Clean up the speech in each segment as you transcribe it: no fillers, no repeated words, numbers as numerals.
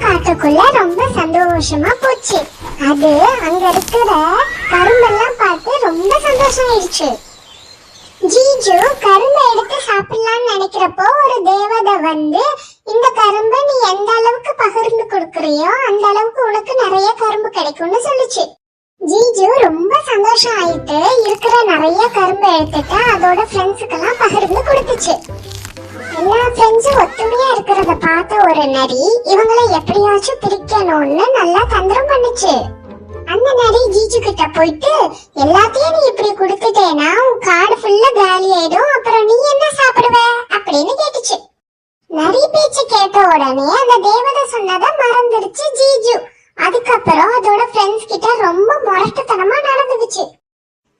காட்டுக்குள்ள ரொம்ப சந்தோஷமா போச்சு. அது அங்க இருக்கிற கரும்பெல்லாம் பார்த்து ரொம்ப சந்தோஷம் ஆயிடுச்சு. ஜீஜு கரும்பை எடுத்து சாப்பிடலாம்னு நினைக்கிறப்போ ஒரு தேவதை வந்து, இந்த கரும்பை நீ எந்த அளவுக்கு பகிர்ந்து கொடுக்கறியோ அந்த அளவுக்கு உனக்கு நிறைய கரும்பு கிடைக்கும்னு சொல்லுச்சு. ஜீஜு ரொம்ப சந்தோஷம் ஆயிட்டு இருக்கிற நிறைய கரும்பை எடுத்துட்டு அதோட ஃப்ரெண்ட்ஸுக்கெல்லாம் பகிர்ந்து கொடுத்துச்சு. எல்லா ஃப்ரெண்ட்ஸும் ஒத்துமையா இருக்கிறத பார்த்த ஒரு நரி இவங்களை எப்படியாச்சும் பிரிக்கணும்னு நல்லா தந்திரம் பண்ணுச்சு. அந்த நரி ஜீஜு கிட்ட போயிட்டு, எல்லாத்தையும் நீ இப்படி கொடுத்துட்டேனா உன் காடு ஃபுல்லா காலி ஆயிடும், அப்புறம் நீ என்ன சாப்பிடுவ அப்படின்னு கேட்டுச்சு. நரி பேச்சு கேட்ட உடனே அந்த தேவதை சொன்னதை மறந்துடுச்சு ஜீஜு. அதுக்கப்புறம் அதோட ஃப்ரெண்ட்ஸ் கிட்ட ரொம்ப முரட்டுத்தனமா நடந்துச்சு.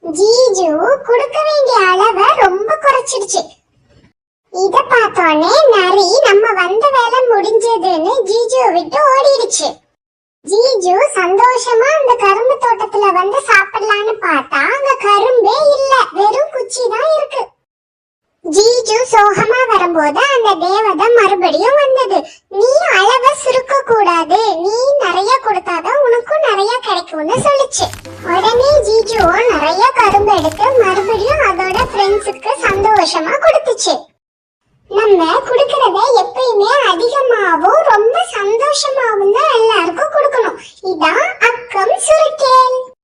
ஜீஜு கொடுக்க வேண்டிய அளவை ரொம்ப குறைச்சிடுச்சு. இத பார்த்தோன்னே நரி நம்ம வந்த வேலை முடிஞ்சதுன்னு ஜீஜு விட்டு ஓடிடுச்சு. ஜீஜு சந்தோஷமா அந்த கரும்பு தோட்டத்துல வந்து சாப்பிடலான்னு பார்த்தா அங்க கரும்பே இல்ல, வெறும் குச்சி தான் இருக்கு. ஜீஜு சோகமா வரும்போது அந்த தேவதை மறுபடியும் வந்தது. நீ அளவை சுருக்க கூடாது, நீ நிறைய கொடுத்தாதான் உனக்கும் நிறைய கிடைக்கும்னு சொல்லுச்சு. உடனே ஜீஜுவும் நிறைய கரும்பு எடுத்து மறுபடியும் அதோட